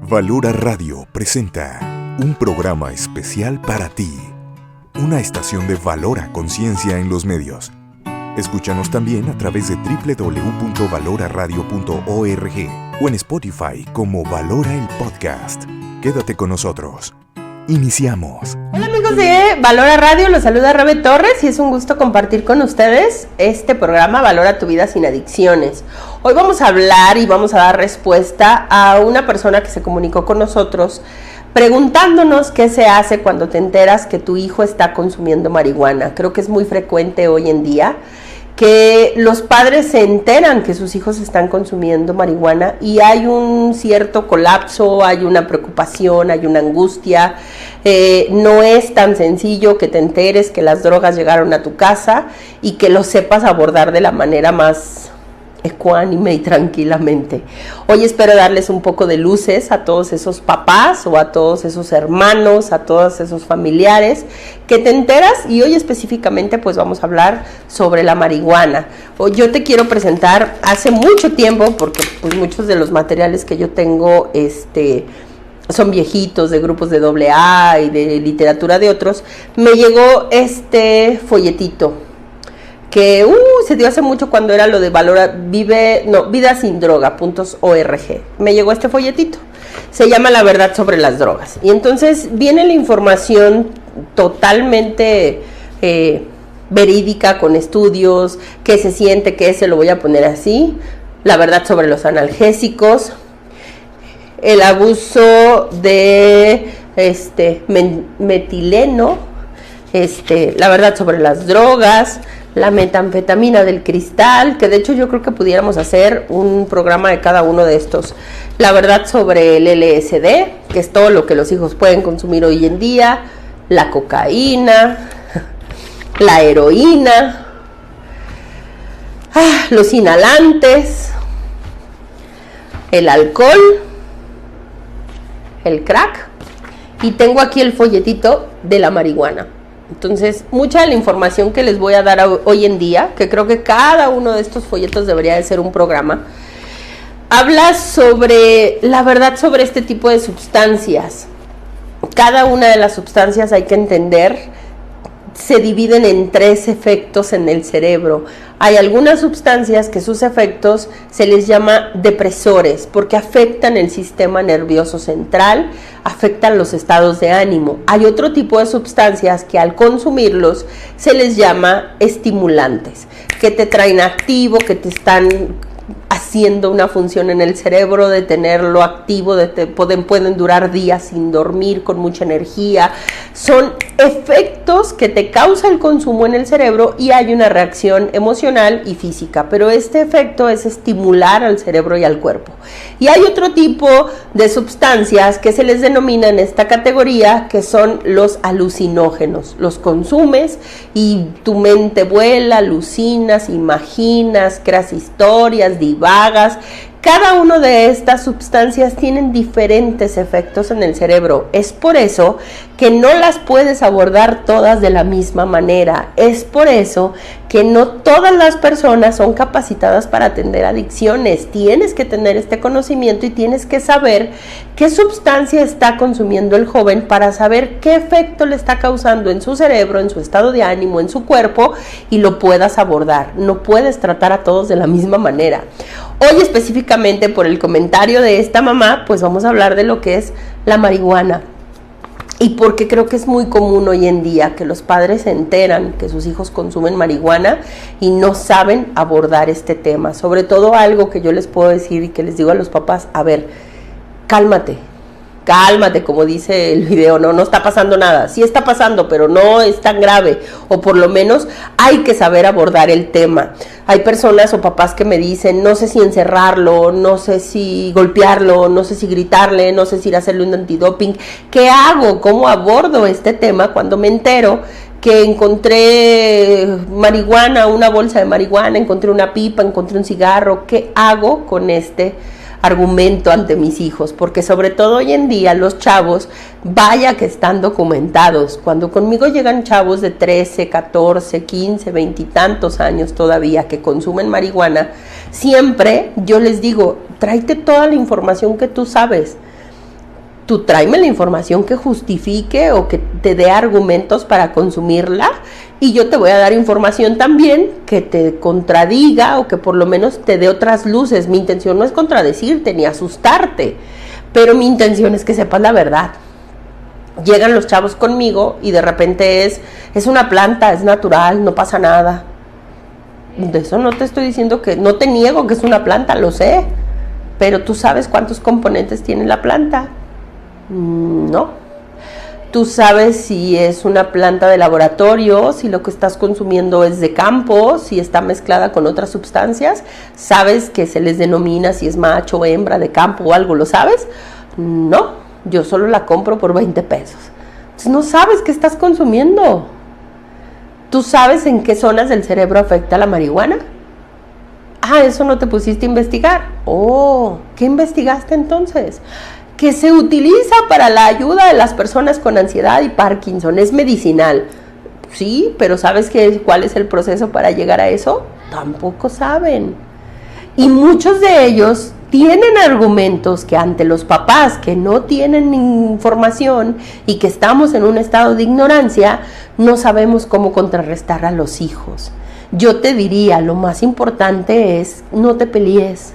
Valora Radio presenta un programa especial para ti, una estación de Valora Conciencia en los medios. Escúchanos también a través de www.valoraradio.org o en Spotify como Valora el Podcast. Quédate con nosotros. Iniciamos. Hola amigos de Valora Radio, los saluda Rebe Torres y es un gusto compartir con ustedes este programa Valora tu vida sin adicciones. Hoy vamos a hablar y vamos a dar respuesta a una persona que se comunicó con nosotros preguntándonos qué se hace cuando te enteras que tu hijo está consumiendo marihuana. Creo que es muy frecuente hoy en día que los padres se enteran que sus hijos están consumiendo marihuana y hay un cierto colapso, hay una preocupación, hay una angustia. No es tan sencillo que te enteres que las drogas llegaron a tu casa y que lo sepas abordar de la manera más ecuánime y tranquilamente. Hoy espero darles un poco de luces a todos esos papás o a todos esos hermanos, a todos esos familiares que te enteras, y hoy específicamente pues vamos a hablar sobre la marihuana. Yo te quiero presentar hace mucho tiempo, porque pues muchos de los materiales que yo tengo son viejitos, de grupos de AA y de literatura de otros. Me llegó este folletito que se dio hace mucho cuando era lo de vidasindroga.org. Me llegó este folletito, se llama La verdad sobre las drogas, y entonces viene la información totalmente verídica, con estudios, qué se siente, qué se lo voy a poner así, la verdad sobre los analgésicos, el abuso de metileno, la verdad sobre las drogas, la metanfetamina del cristal, que de hecho yo creo que pudiéramos hacer un programa de cada uno de estos. La verdad sobre el LSD, que es todo lo que los hijos pueden consumir hoy en día, la cocaína, la heroína, los inhalantes, el alcohol, el crack, y tengo aquí el folletito de la marihuana. Entonces, mucha de la información que les voy a dar hoy en día, que creo que cada uno de estos folletos debería de ser un programa, habla sobre la verdad sobre este tipo de sustancias. Cada una de las sustancias, hay que entender, se dividen en 3 efectos en el cerebro. Hay algunas sustancias que sus efectos se les llama depresores, porque afectan el sistema nervioso central, afectan los estados de ánimo. Hay otro tipo de sustancias que al consumirlos se les llama estimulantes, que te traen activo, que te están haciendo una función en el cerebro de tenerlo activo, pueden durar días sin dormir, con mucha energía. Son efectos que te causa el consumo en el cerebro y hay una reacción emocional y física, pero este efecto es estimular al cerebro y al cuerpo. Y hay otro tipo de sustancias que se les denomina en esta categoría, que son los alucinógenos. Los consumes y tu mente vuela, alucinas, imaginas, creas historias, divagas. Cada una de estas sustancias tienen diferentes efectos en el cerebro. Es por eso que no las puedes abordar todas de la misma manera. Es por eso que no todas las personas son capacitadas para atender adicciones. Tienes que tener este conocimiento y tienes que saber qué sustancia está consumiendo el joven para saber qué efecto le está causando en su cerebro, en su estado de ánimo, en su cuerpo, y lo puedas abordar. No puedes tratar a todos de la misma manera. Hoy específicamente por el comentario de esta mamá, pues vamos a hablar de lo que es la marihuana. Y porque creo que es muy común hoy en día que los padres se enteran que sus hijos consumen marihuana y no saben abordar este tema. Sobre todo algo que yo les puedo decir y que les digo a los papás: a ver, cálmate, como dice el video, no está pasando nada. Sí está pasando, pero no es tan grave, o por lo menos hay que saber abordar el tema. Hay personas o papás que me dicen: no sé si encerrarlo, no sé si golpearlo, no sé si gritarle, no sé si ir a hacerle un antidoping. ¿Qué hago? ¿Cómo abordo este tema cuando me entero que encontré marihuana, una bolsa de marihuana, encontré una pipa, encontré un cigarro? ¿Qué hago con este argumento ante mis hijos? Porque sobre todo hoy en día los chavos, vaya que están documentados. Cuando conmigo llegan chavos de 13, 14, 15, 20 y tantos años todavía que consumen marihuana, siempre yo les digo: tráete toda la información que tú sabes. Tú tráeme la información que justifique o que te dé argumentos para consumirla, y yo te voy a dar información también que te contradiga o que por lo menos te dé otras luces. Mi intención no es contradecirte ni asustarte, pero mi intención es que sepas la verdad. Llegan los chavos conmigo y de repente es una planta, es natural, no pasa nada. De eso no te estoy diciendo que, no te niego que es una planta, lo sé, pero tú sabes cuántos componentes tiene la planta. No. Tú sabes si es una planta de laboratorio, si lo que estás consumiendo es de campo, si está mezclada con otras sustancias. ¿Sabes que se les denomina si es macho o hembra de campo o algo? ¿Lo sabes? No, yo solo la compro por 20 pesos. Entonces no sabes qué estás consumiendo. ¿Tú sabes en qué zonas del cerebro afecta la marihuana? Ah, eso no te pusiste a investigar. Oh, ¿qué investigaste entonces? Que se utiliza para la ayuda de las personas con ansiedad y Parkinson, es medicinal. Sí, pero ¿sabes cuál es el proceso para llegar a eso? Tampoco saben. Y muchos de ellos tienen argumentos que ante los papás que no tienen información y que estamos en un estado de ignorancia, no sabemos cómo contrarrestar a los hijos. Yo te diría, lo más importante es, no te pelees.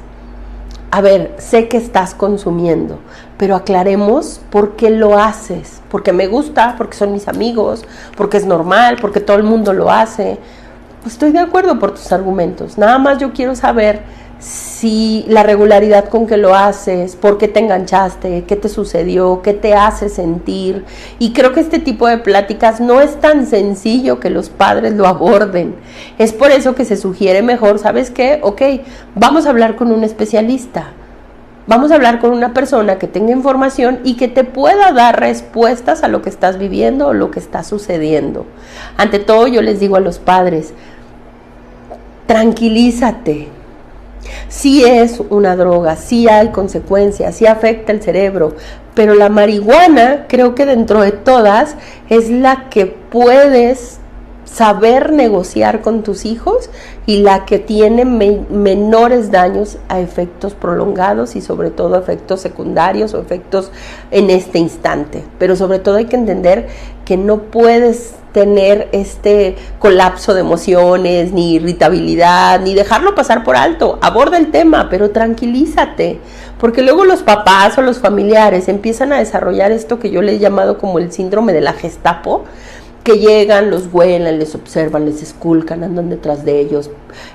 A ver, sé que estás consumiendo, pero aclaremos por qué lo haces. Porque me gusta, porque son mis amigos, porque es normal, porque todo el mundo lo hace. Pues estoy de acuerdo por tus argumentos. Nada más yo quiero saber si la regularidad con que lo haces, por qué te enganchaste, qué te sucedió, qué te hace sentir. Y creo que este tipo de pláticas no es tan sencillo que los padres lo aborden. Es por eso que se sugiere mejor, ¿sabes qué? Ok, vamos a hablar con un especialista. Vamos a hablar con una persona que tenga información y que te pueda dar respuestas a lo que estás viviendo o lo que está sucediendo. Ante todo, yo les digo a los padres, tranquilízate. Sí es una droga, sí hay consecuencias, sí afecta el cerebro, pero la marihuana, creo que dentro de todas, es la que puedes saber negociar con tus hijos y la que tiene menores daños a efectos prolongados y sobre todo efectos secundarios o efectos en este instante. Pero sobre todo hay que entender que no puedes tener este colapso de emociones, ni irritabilidad, ni dejarlo pasar por alto. Aborda el tema, pero tranquilízate, porque luego los papás o los familiares empiezan a desarrollar esto que yo le he llamado como el síndrome de la Gestapo, que llegan, los huelan, les observan, les esculcan, andan detrás de ellos.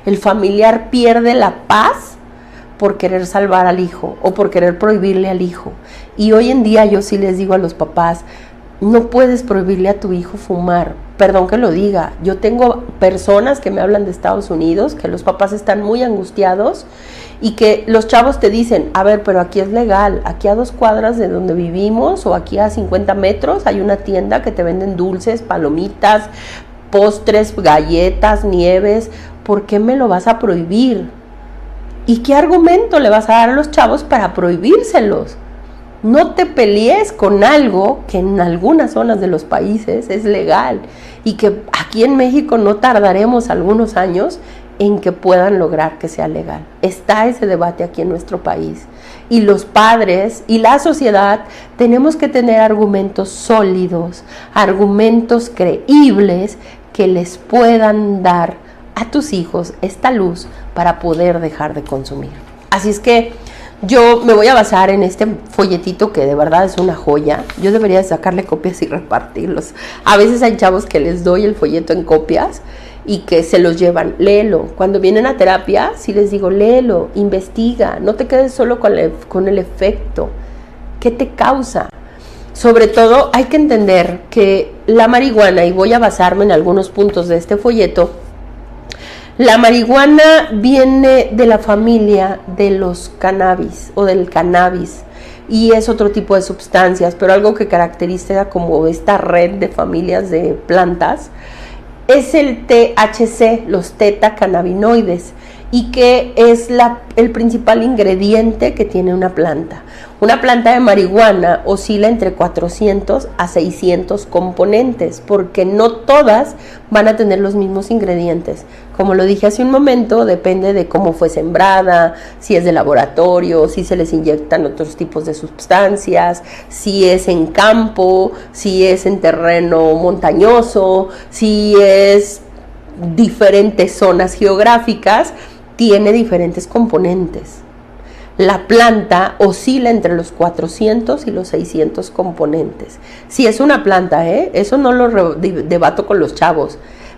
El familiar pierde la paz por querer salvar al hijo o por querer prohibirle al hijo. Y hoy en día yo sí les digo a los papás, no puedes prohibirle a tu hijo fumar. Perdón que lo diga, yo tengo personas que me hablan de Estados Unidos, que los papás están muy angustiados y que los chavos te dicen, a ver, pero aquí es legal, aquí a 2 cuadras de donde vivimos o aquí a 50 metros hay una tienda que te venden dulces, palomitas, postres, galletas, nieves, ¿por qué me lo vas a prohibir? ¿Y qué argumento le vas a dar a los chavos para prohibírselos? No te pelees con algo que en algunas zonas de los países es legal y que aquí en México no tardaremos algunos años en que puedan lograr que sea legal. Está ese debate aquí en nuestro país y los padres y la sociedad tenemos que tener argumentos sólidos, argumentos creíbles que les puedan dar a tus hijos esta luz para poder dejar de consumir. Así es que yo me voy a basar en este folletito que de verdad es una joya. Yo debería sacarle copias y repartirlos. A veces hay chavos que les doy el folleto en copias y que se los llevan. Léelo. Cuando vienen a terapia, sí les digo, léelo, investiga. No te quedes solo con el efecto. ¿Qué te causa? Sobre todo hay que entender que la marihuana, y voy a basarme en algunos puntos de este folleto, la marihuana viene de la familia de los cannabis o del cannabis y es otro tipo de sustancias, pero algo que caracteriza como esta red de familias de plantas es el THC, los tetacannabinoides, y qué es el principal ingrediente que tiene una planta. Una planta de marihuana oscila entre 400 a 600 componentes, porque no todas van a tener los mismos ingredientes. Como lo dije hace un momento, depende de cómo fue sembrada, si es de laboratorio, si se les inyectan otros tipos de sustancias, si es en campo, si es en terreno montañoso, si es diferentes zonas geográficas, tiene diferentes componentes. La planta oscila entre los 400 y los 600 componentes. Si es una planta, eso no lo debato con los chavos,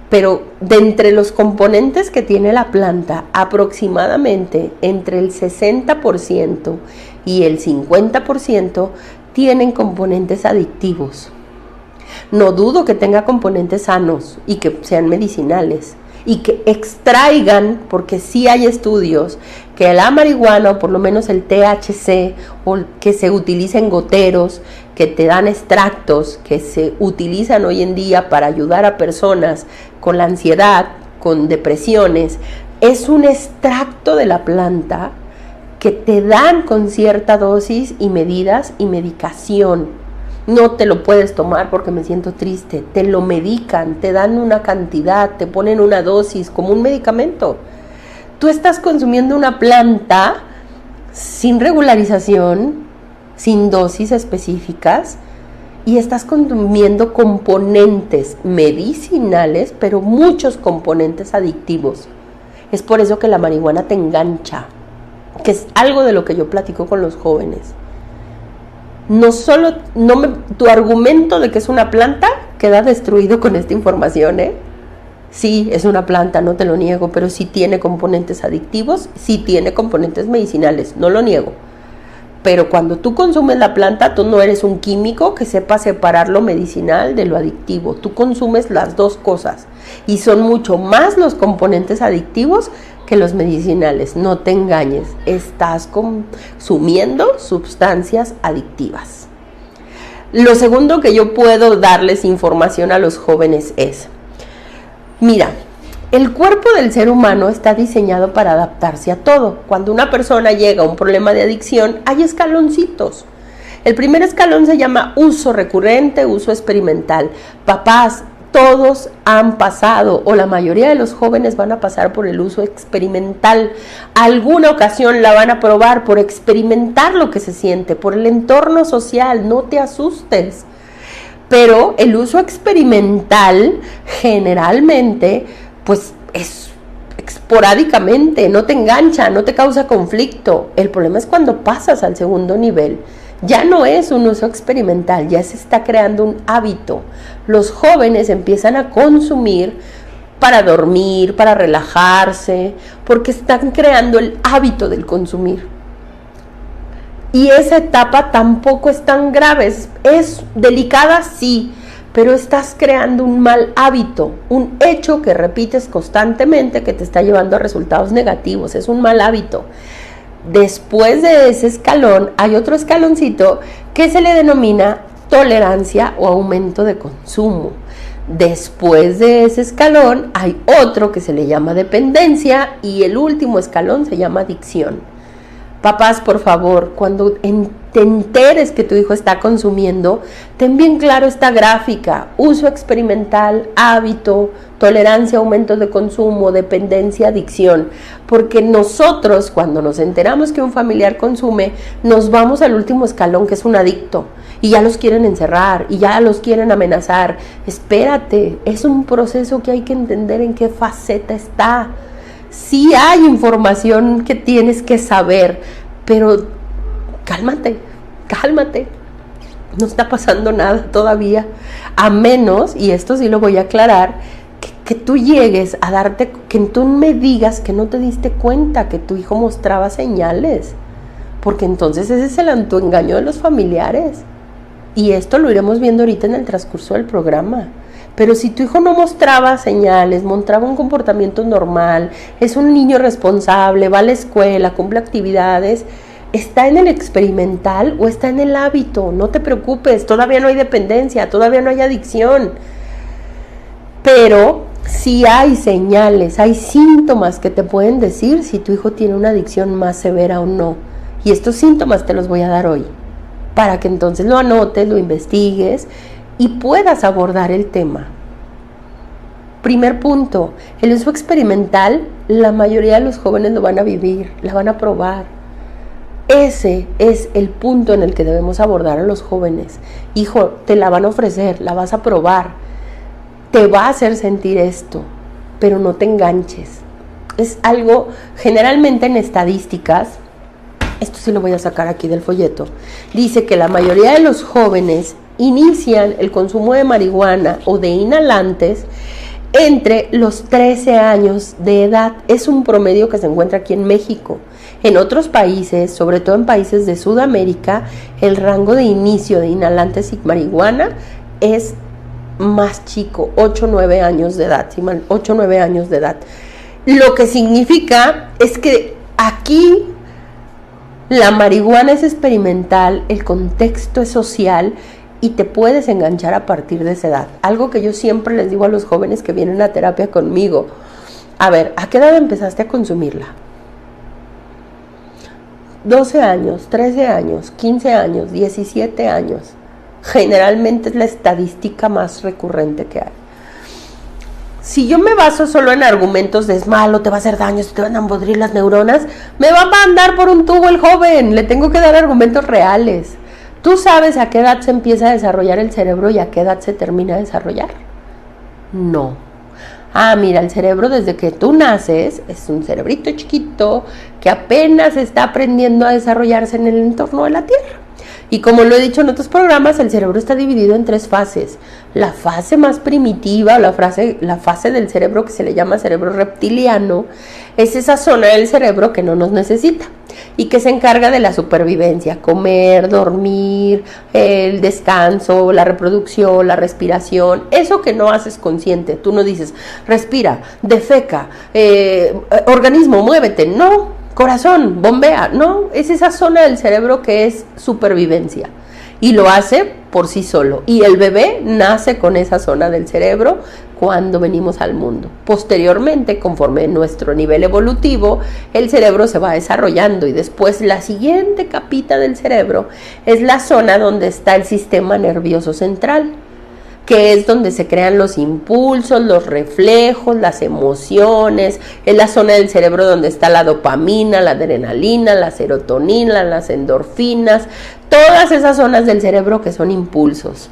pero de entre los componentes que tiene la planta, aproximadamente entre el 60% y el 50% tienen componentes adictivos. No dudo que tenga componentes sanos y que sean medicinales y que extraigan, porque sí hay estudios que la marihuana, o por lo menos el THC, o que se utiliza en goteros, que te dan extractos, que se utilizan hoy en día para ayudar a personas con la ansiedad, con depresiones, es un extracto de la planta que te dan con cierta dosis y medidas y medicación. No te lo puedes tomar porque me siento triste, te lo medican, te dan una cantidad, te ponen una dosis como un medicamento. Tú estás consumiendo una planta sin regularización, sin dosis específicas, y estás consumiendo componentes medicinales, pero muchos componentes adictivos. Es por eso que la marihuana te engancha, que es algo de lo que yo platico con los jóvenes. Tu argumento de que es una planta queda destruido con esta información, Sí, es una planta, no te lo niego, pero sí tiene componentes adictivos, sí tiene componentes medicinales, no lo niego. Pero cuando tú consumes la planta, tú no eres un químico que sepa separar lo medicinal de lo adictivo. Tú consumes las dos cosas y son mucho más los componentes adictivos que los medicinales. No te engañes, estás consumiendo sustancias adictivas. Lo segundo que yo puedo darles información a los jóvenes es, mira, el cuerpo del ser humano está diseñado para adaptarse a todo. Cuando una persona llega a un problema de adicción, hay escaloncitos. El primer escalón se llama uso recurrente, uso experimental. Papás, todos han pasado, o la mayoría de los jóvenes van a pasar por el uso experimental. Alguna ocasión la van a probar por experimentar lo que se siente, por el entorno social, no te asustes. Pero el uso experimental generalmente pues es esporádicamente, no te engancha, no te causa conflicto. El problema es cuando pasas al segundo nivel. Ya no es un uso experimental, ya se está creando un hábito. Los jóvenes empiezan a consumir para dormir, para relajarse, porque están creando el hábito del consumir. Y esa etapa tampoco es tan grave, es delicada, sí, pero estás creando un mal hábito, un hecho que repites constantemente que te está llevando a resultados negativos, es un mal hábito. Después de ese escalón hay otro escaloncito que se le denomina tolerancia o aumento de consumo. Después de ese escalón hay otro que se le llama dependencia y el último escalón se llama adicción. Papás, por favor, cuando te enteres que tu hijo está consumiendo, ten bien claro esta gráfica: uso experimental, hábito, tolerancia, aumento de consumo, dependencia, adicción. Porque nosotros, cuando nos enteramos que un familiar consume, nos vamos al último escalón, que es un adicto, y ya los quieren encerrar, y ya los quieren amenazar. Espérate, es un proceso que hay que entender en qué faceta está. Sí hay información que tienes que saber, pero cálmate, no está pasando nada todavía, a menos, y esto sí lo voy a aclarar, que tú llegues a que tú me digas que no te diste cuenta que tu hijo mostraba señales, porque entonces ese es el autoengaño de los familiares, y esto lo iremos viendo ahorita en el transcurso del programa. Pero si tu hijo no mostraba señales, mostraba un comportamiento normal, es un niño responsable, va a la escuela, cumple actividades, ¿está en el experimental o está en el hábito? No te preocupes, todavía no hay dependencia, todavía no hay adicción. Pero si hay señales, hay síntomas que te pueden decir si tu hijo tiene una adicción más severa o no. Y estos síntomas te los voy a dar hoy, para que entonces lo anotes, lo investigues y puedas abordar el tema. Primer punto, el uso experimental, la mayoría de los jóvenes lo van a vivir, la van a probar. Ese es el punto en el que debemos abordar a los jóvenes. Hijo, te la van a ofrecer, la vas a probar, te va a hacer sentir esto, pero no te enganches. Es algo, generalmente en estadísticas, esto sí lo voy a sacar aquí del folleto, dice que la mayoría de los jóvenes inician el consumo de marihuana o de inhalantes entre los 13 años de edad. Es un promedio que se encuentra aquí en México. En otros países, sobre todo en países de Sudamérica, el rango de inicio de inhalantes y marihuana es más chico, 8 o 9 años de edad, 8 o 9 años de edad. Lo que significa es que aquí la marihuana es experimental, el contexto es social y te puedes enganchar a partir de esa edad. Algo que yo siempre les digo a los jóvenes que vienen a terapia conmigo. A ver, ¿a qué edad empezaste a consumirla? 12 años, 13 años, 15 años, 17 años. Generalmente es la estadística más recurrente que hay. Si yo me baso solo en argumentos de es malo, te va a hacer daño, te van a podrir las neuronas, me va a mandar por un tubo el joven. Le tengo que dar argumentos reales. ¿Tú sabes a qué edad se empieza a desarrollar el cerebro y a qué edad se termina de desarrollar? No. Mira, el cerebro desde que tú naces es un cerebrito chiquito que apenas está aprendiendo a desarrollarse en el entorno de la Tierra. Y como lo he dicho en otros programas, el cerebro está dividido en 3 fases. La fase más primitiva, la fase del cerebro que se le llama cerebro reptiliano, es esa zona del cerebro que no nos necesita y que se encarga de la supervivencia, comer, dormir, el descanso, la reproducción, la respiración, eso que no haces consciente. Tú no dices, respira, defeca, organismo, muévete, no. Corazón, bombea, no, es esa zona del cerebro que es supervivencia y lo hace por sí solo. Y el bebé nace con esa zona del cerebro cuando venimos al mundo. Posteriormente, conforme nuestro nivel evolutivo, el cerebro se va desarrollando y después la siguiente capita del cerebro es la zona donde está el sistema nervioso central, que es donde se crean los impulsos, los reflejos, las emociones. Es la zona del cerebro donde está la dopamina, la adrenalina, la serotonina, las endorfinas, todas esas zonas del cerebro que son impulsos.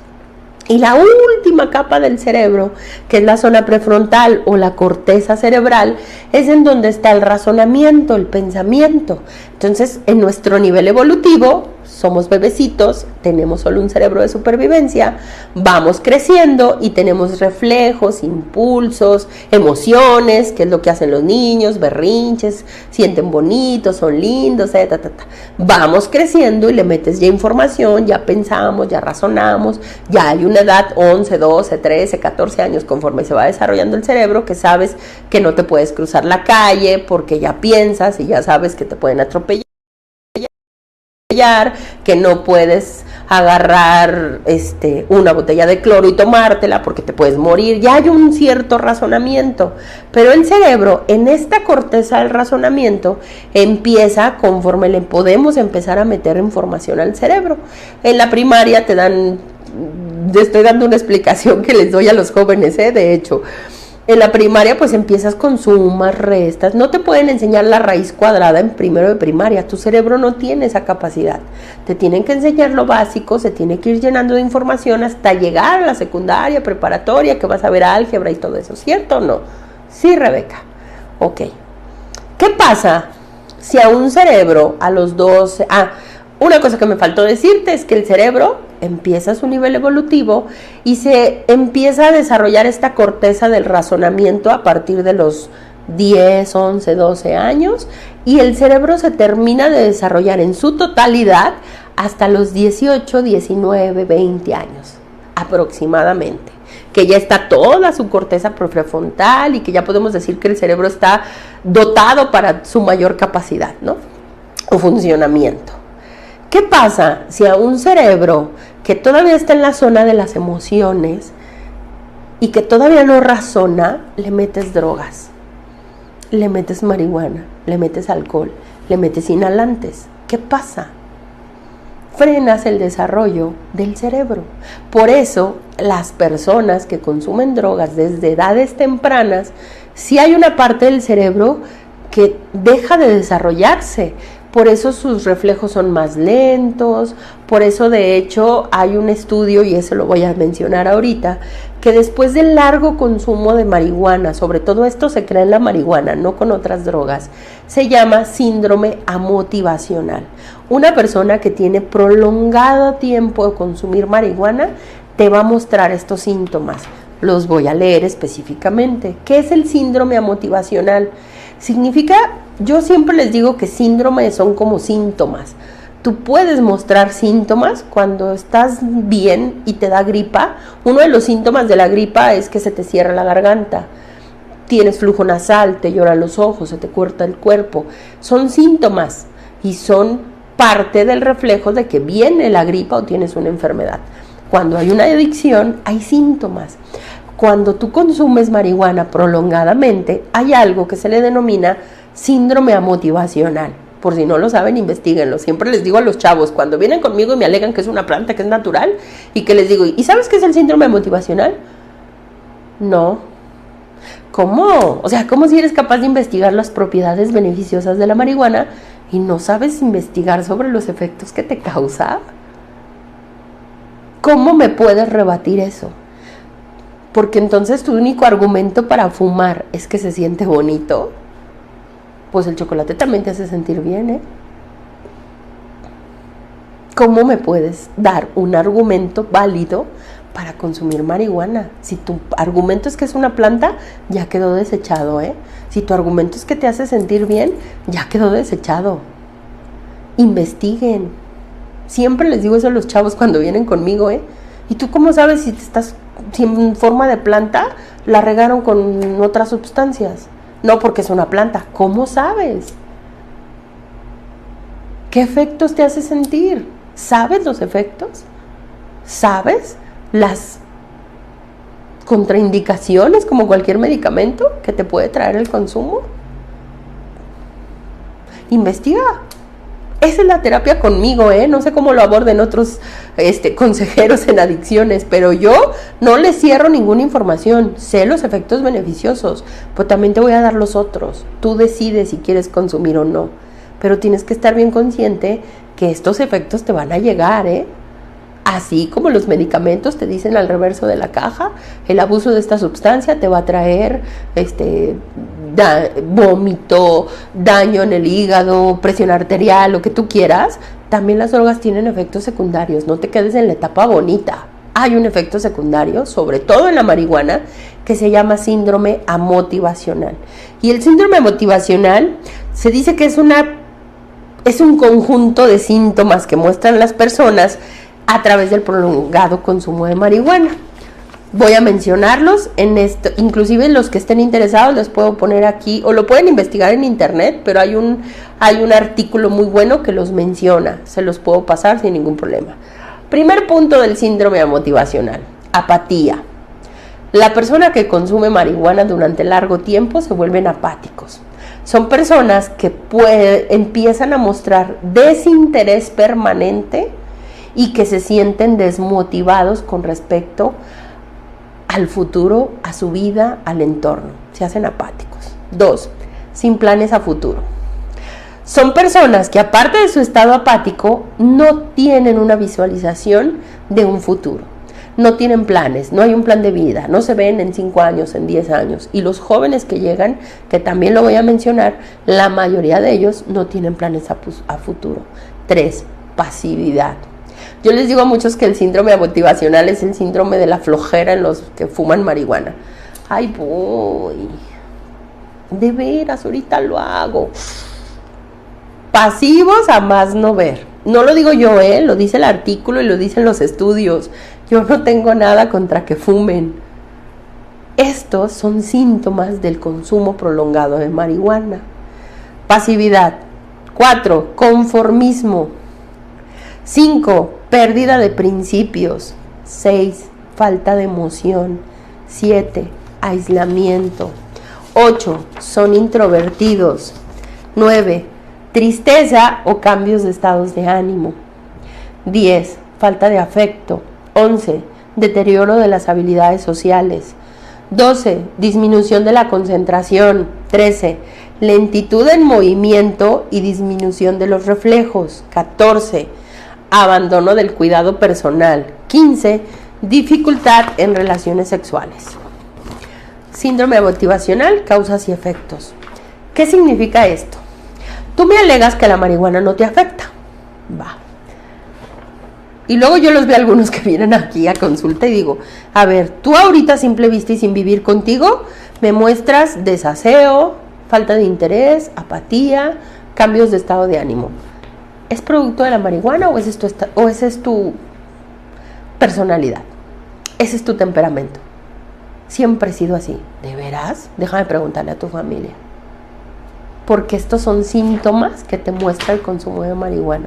Y la última capa del cerebro, que es la zona prefrontal o la corteza cerebral, es en donde está el razonamiento, el pensamiento. Entonces, en nuestro nivel evolutivo, somos bebecitos, tenemos solo un cerebro de supervivencia, vamos creciendo y tenemos reflejos, impulsos, emociones, que es lo que hacen los niños, berrinches, sienten bonitos, son lindos, Vamos creciendo y le metes ya información, ya pensamos, ya razonamos, ya hay una edad, 11, 12, 13, 14 años, conforme se va desarrollando el cerebro, que sabes que no te puedes cruzar la calle porque ya piensas y ya sabes que te pueden atropellar, que no puedes agarrar una botella de cloro y tomártela porque te puedes morir. Ya hay un cierto razonamiento, pero el cerebro, en esta corteza del razonamiento, empieza conforme le podemos empezar a meter información al cerebro. En la primaria te estoy dando una explicación que les doy a los jóvenes, de hecho. En la primaria pues empiezas con sumas, restas, no te pueden enseñar la raíz cuadrada en primero de primaria, tu cerebro no tiene esa capacidad, te tienen que enseñar lo básico, se tiene que ir llenando de información hasta llegar a la secundaria, preparatoria, que vas a ver álgebra y todo eso, ¿cierto o no? Sí, Rebeca. Ok. ¿Qué pasa si a un cerebro a los 12... una cosa que me faltó decirte es que el cerebro empieza su nivel evolutivo y se empieza a desarrollar esta corteza del razonamiento a partir de los 10, 11, 12 años y el cerebro se termina de desarrollar en su totalidad hasta los 18, 19, 20 años aproximadamente, que ya está toda su corteza prefrontal y que ya podemos decir que el cerebro está dotado para su mayor capacidad, ¿no? O funcionamiento. ¿Qué pasa si a un cerebro que todavía está en la zona de las emociones y que todavía no razona, le metes drogas, le metes marihuana, le metes alcohol, le metes inhalantes. ¿Qué pasa? Frenas el desarrollo del cerebro. Por eso, las personas que consumen drogas desde edades tempranas, sí hay una parte del cerebro que deja de desarrollarse. Por eso sus reflejos son más lentos, por eso de hecho hay un estudio, y eso lo voy a mencionar ahorita, que después del largo consumo de marihuana, sobre todo esto se crea en la marihuana, no con otras drogas, se llama síndrome amotivacional. Una persona que tiene prolongado tiempo de consumir marihuana te va a mostrar estos síntomas. Los voy a leer específicamente. ¿Qué es el síndrome amotivacional? Significa, yo siempre les digo que síndromes son como síntomas. Tú puedes mostrar síntomas cuando estás bien y te da gripa. Uno de los síntomas de la gripa es que se te cierra la garganta, tienes flujo nasal, te lloran los ojos, se te corta el cuerpo. Son síntomas y son parte del reflejo de que viene la gripa o tienes una enfermedad. Cuando hay una adicción, hay síntomas. Cuando tú consumes marihuana prolongadamente, hay algo que se le denomina síndrome amotivacional. Por si no lo saben, investíguenlo. Siempre les digo a los chavos, cuando vienen conmigo y me alegan que es una planta, que es natural, y que les digo, ¿y sabes qué es el síndrome motivacional? No. ¿Cómo? O sea, ¿cómo si eres capaz de investigar las propiedades beneficiosas de la marihuana y no sabes investigar sobre los efectos que te causa? ¿Cómo me puedes rebatir eso? Porque entonces tu único argumento para fumar es que se siente bonito. Pues el chocolate también te hace sentir bien, ¿eh? ¿Cómo me puedes dar un argumento válido para consumir marihuana? Si tu argumento es que es una planta, ya quedó desechado, ¿eh? Si tu argumento es que te hace sentir bien, ya quedó desechado. Investiguen. Siempre les digo eso a los chavos cuando vienen conmigo, ¿eh? ¿Y tú cómo sabes si en forma de planta la regaron con otras sustancias? No, porque es una planta. ¿Cómo sabes? ¿Qué efectos te hace sentir? ¿Sabes los efectos? ¿Sabes las contraindicaciones como cualquier medicamento que te puede traer el consumo? Investiga. Esa es la terapia conmigo, ¿eh? No sé cómo lo aborden otros consejeros en adicciones, pero yo no les cierro ninguna información. Sé los efectos beneficiosos, pero también te voy a dar los otros. Tú decides si quieres consumir o no, pero tienes que estar bien consciente que estos efectos te van a llegar, ¿eh? Así como los medicamentos te dicen al reverso de la caja, el abuso de esta sustancia te va a traer vómito, daño en el hígado, presión arterial, lo que tú quieras. También las drogas tienen efectos secundarios. No te quedes en la etapa bonita. Hay un efecto secundario, sobre todo en la marihuana, que se llama síndrome amotivacional. Y el síndrome amotivacional se dice que es un conjunto de síntomas que muestran las personas a través del prolongado consumo de marihuana. Voy a mencionarlos en esto, inclusive los que estén interesados les puedo poner aquí, o lo pueden investigar en internet, pero hay un artículo muy bueno que los menciona, se los puedo pasar sin ningún problema. Primer punto del síndrome amotivacional: apatía. La persona que consume marihuana durante largo tiempo se vuelven apáticos. Son personas que empiezan a mostrar desinterés permanente y que se sienten desmotivados con respecto al futuro, a su vida, al entorno. Se hacen apáticos. 2. Sin planes a futuro. Son personas que, aparte de su estado apático, no tienen una visualización de un futuro. No tienen planes, no hay un plan de vida, no se ven en 5 años, en 10 años. Y los jóvenes que llegan, que también lo voy a mencionar, la mayoría de ellos no tienen planes a futuro. 3. Pasividad. Yo les digo a muchos que el síndrome motivacional es el síndrome de la flojera en los que fuman marihuana. Ay, voy. De veras, ahorita lo hago. Pasivos a más no ver. No lo digo yo, lo dice el artículo y lo dicen los estudios. Yo no tengo nada contra que fumen. Estos son síntomas del consumo prolongado de marihuana. Pasividad. 4. Conformismo. 5. Pérdida de principios. 6. Falta de emoción. 7, aislamiento. 8, son introvertidos. 9, tristeza o cambios de estados de ánimo. 10, falta de afecto. 11, deterioro de las habilidades sociales. 12, disminución de la concentración. 13, lentitud en movimiento y disminución de los reflejos. 14, abandono del cuidado personal. 15, dificultad en relaciones sexuales. Síndrome motivacional, causas y efectos. ¿Qué significa esto? Tú me alegas que la marihuana no te afecta. Va. Y luego yo los veo algunos que vienen aquí a consulta y digo, a ver, tú ahorita a simple vista y sin vivir contigo, me muestras desaseo, falta de interés, apatía, cambios de estado de ánimo. ¿Es producto de la marihuana o esa es tu personalidad? Ese es tu temperamento. Siempre he sido así. ¿De veras? Déjame preguntarle a tu familia. Porque estos son síntomas que te muestra el consumo de marihuana.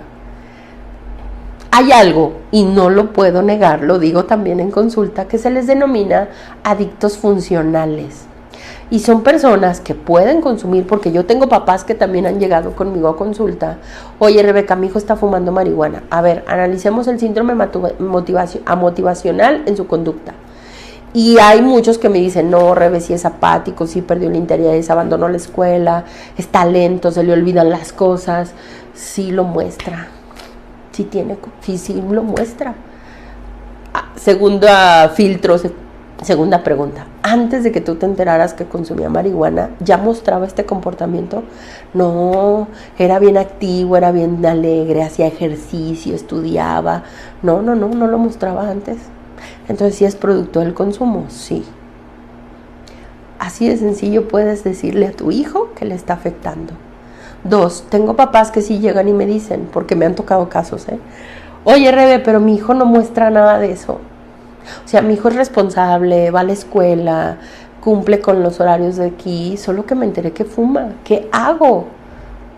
Hay algo, y no lo puedo negar, lo digo también en consulta, que se les denomina adictos funcionales. Y son personas que pueden consumir, porque yo tengo papás que también han llegado conmigo a consulta. Oye, Rebeca, mi hijo está fumando marihuana. A ver, analicemos el síndrome motivacional en su conducta. Y hay muchos que me dicen, no, Rebe, sí es apático, sí perdió el interés, abandonó la escuela, está lento, se le olvidan las cosas. Sí lo muestra. Sí lo muestra. Segunda pregunta. Antes de que tú te enteraras que consumía marihuana, ¿ya mostraba este comportamiento? No, era bien activo, era bien alegre, hacía ejercicio, estudiaba. No lo mostraba antes. Entonces, ¿sí es producto del consumo? Sí. Así de sencillo puedes decirle a tu hijo que le está afectando. 2, tengo papás que sí llegan y me dicen, porque me han tocado casos, oye, Rebe, pero mi hijo no muestra nada de eso. O sea, mi hijo es responsable, va a la escuela, cumple con los horarios de aquí, solo que me enteré que fuma. ¿Qué hago?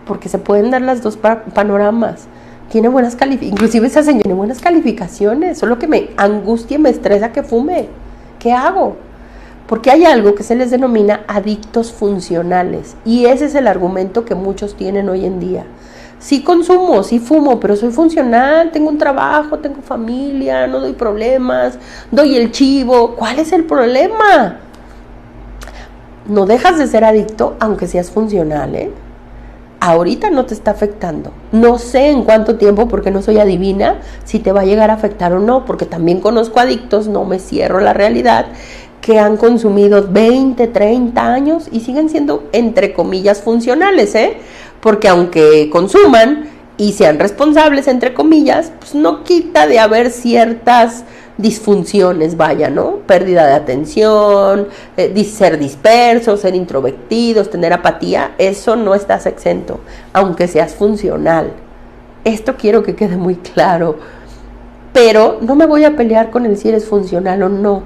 Porque se pueden dar las dos panoramas. Tiene buenas calificaciones, inclusive esa señora tiene buenas calificaciones, solo que me angustia y me estresa que fume. ¿Qué hago? Porque hay algo que se les denomina adictos funcionales, y ese es el argumento que muchos tienen hoy en día. Sí consumo, sí fumo, pero soy funcional, tengo un trabajo, tengo familia, no doy problemas, doy el chivo. ¿Cuál es el problema? No dejas de ser adicto aunque seas funcional, Ahorita no te está afectando. No sé en cuánto tiempo, porque no soy adivina, si te va a llegar a afectar o no, porque también conozco adictos, no me cierro la realidad, que han consumido 20, 30 años y siguen siendo, entre comillas, funcionales, porque aunque consuman y sean responsables, entre comillas, pues no quita de haber ciertas disfunciones, ¿no? Pérdida de atención, ser dispersos, ser introvertidos, tener apatía, eso no estás exento, aunque seas funcional. Esto quiero que quede muy claro, pero no me voy a pelear con el si eres funcional o no.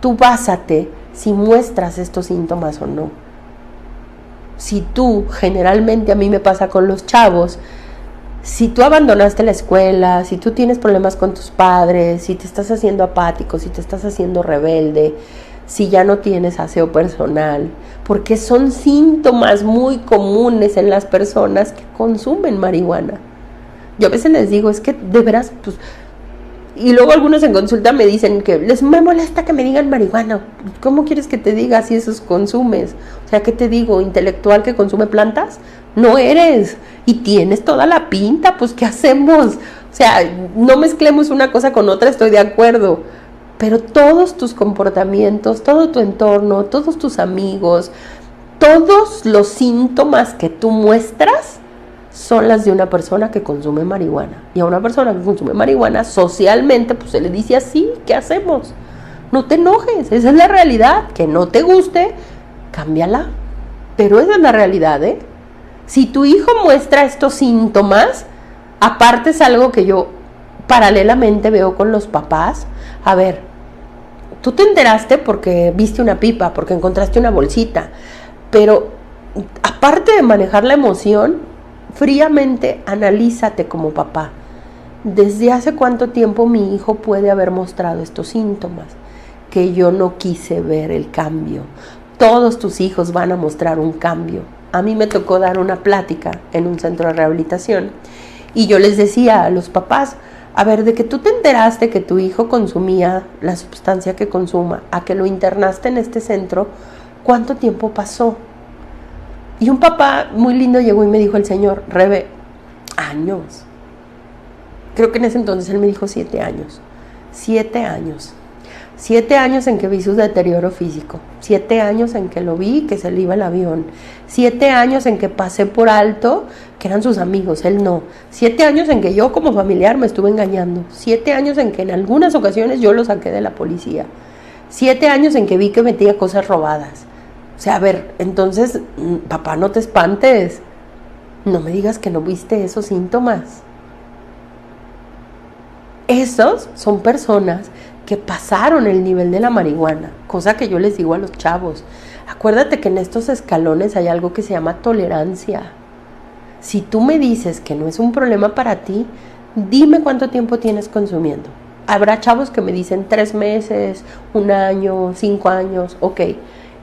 Tú básate si muestras estos síntomas o no. Si tú, generalmente a mí me pasa con los chavos, si tú abandonaste la escuela, si tú tienes problemas con tus padres, si te estás haciendo apático, si te estás haciendo rebelde, si ya no tienes aseo personal, porque son síntomas muy comunes en las personas que consumen marihuana. Yo a veces les digo, es que de veras, pues, y luego algunos en consulta me dicen que me molesta que me digan marihuana. ¿Cómo quieres que te diga si esos consumes? O sea, ¿qué te digo? ¿Intelectual que consume plantas? No eres. Y tienes toda la pinta, pues ¿qué hacemos? O sea, no mezclemos una cosa con otra, estoy de acuerdo. Pero todos tus comportamientos, todo tu entorno, todos tus amigos, todos los síntomas que tú muestras son las de una persona que consume marihuana. Y a una persona que consume marihuana, socialmente, pues se le dice así, ¿qué hacemos? No te enojes, esa es la realidad. Que no te guste, cámbiala. Pero esa es la realidad, Si tu hijo muestra estos síntomas, aparte es algo que yo paralelamente veo con los papás. A ver, tú te enteraste porque viste una pipa, porque encontraste una bolsita, pero aparte de manejar la emoción, fríamente analízate como papá. ¿Desde hace cuánto tiempo mi hijo puede haber mostrado estos síntomas? que yo no quise ver el cambio. Todos tus hijos van a mostrar un cambio. A mí me tocó dar una plática en un centro de rehabilitación y yo les decía a los papás, a ver, de que tú te enteraste que tu hijo consumía la sustancia que consuma, a que lo internaste en este centro, ¿cuánto tiempo pasó? Y un papá muy lindo llegó y me dijo el señor, Rebe, años. Creo que en ese entonces él me dijo 7 años. 7 años. 7 años en que vi su deterioro físico. 7 años en que lo vi, que se le iba el avión. 7 años en que pasé por alto, que eran sus amigos, él no. 7 años en que yo como familiar me estuve engañando. 7 años en que en algunas ocasiones yo lo saqué de la policía. 7 años en que vi que metía cosas robadas. O sea, a ver, entonces, papá, no te espantes. No me digas que no viste esos síntomas. Esos son personas que pasaron el nivel de la marihuana, cosa que yo les digo a los chavos. Acuérdate que en estos escalones hay algo que se llama tolerancia. Si tú me dices que no es un problema para ti, dime cuánto tiempo tienes consumiendo. Habrá chavos que me dicen 3 meses, 1 año, 5 años, ok.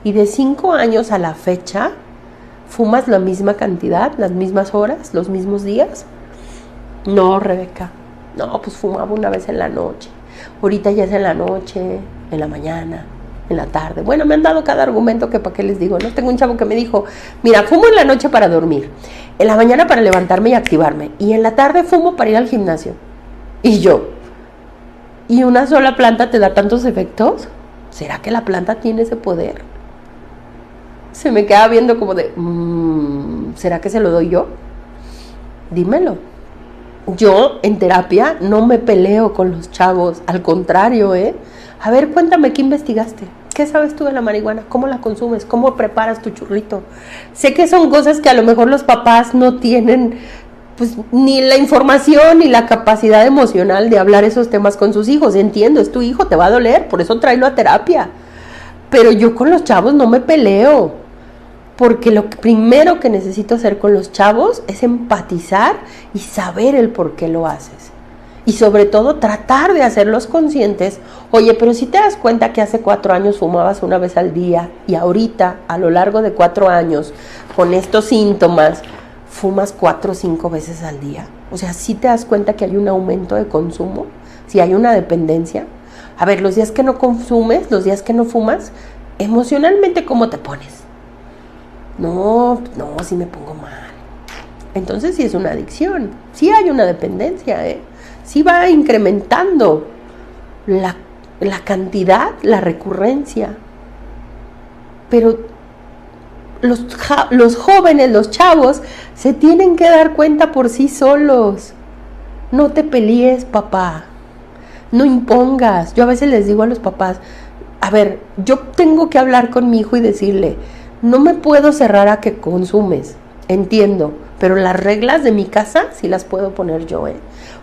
Y de 5 años a la fecha, ¿fumas la misma cantidad, las mismas horas, los mismos días? No, Rebeca. No, pues fumaba una vez en la noche. Ahorita ya es en la noche, en la mañana, en la tarde. Bueno, me han dado cada argumento que para qué les digo, ¿no? Tengo un chavo que me dijo, mira, fumo en la noche para dormir, en la mañana para levantarme y activarme, y en la tarde fumo para ir al gimnasio. Y yo, ¿y una sola planta te da tantos efectos? ¿Será que la planta tiene ese poder? Se me queda viendo como de, ¿será que se lo doy yo? Dímelo. Yo en terapia no me peleo con los chavos, al contrario, A ver, cuéntame, ¿qué investigaste? ¿Qué sabes tú de la marihuana? ¿Cómo la consumes? ¿Cómo preparas tu churrito? Sé que son cosas que a lo mejor los papás no tienen, pues, ni la información ni la capacidad emocional de hablar esos temas con sus hijos. Entiendo, es tu hijo, te va a doler, por eso tráelo a terapia. Pero yo con los chavos no me peleo. Porque lo primero que necesito hacer con los chavos es empatizar y saber el por qué lo haces. Y sobre todo tratar de hacerlos conscientes. Oye, pero si te das cuenta que hace 4 años fumabas una vez al día y ahorita, a lo largo de 4 años, con estos síntomas, fumas 4 o 5 veces al día. O sea, si te das cuenta que hay un aumento de consumo, si hay una dependencia. A ver, los días que no consumes, los días que no fumas, emocionalmente, ¿cómo te pones? No, sí me pongo mal. Entonces sí es una adicción, sí hay una dependencia, sí va incrementando la cantidad, la recurrencia. Pero los jóvenes, los chavos, se tienen que dar cuenta por sí solos. No te pelees, papá. No impongas. Yo a veces les digo a los papás, a ver, yo tengo que hablar con mi hijo y decirle, no me puedo cerrar a que consumes, entiendo, pero las reglas de mi casa sí las puedo poner yo,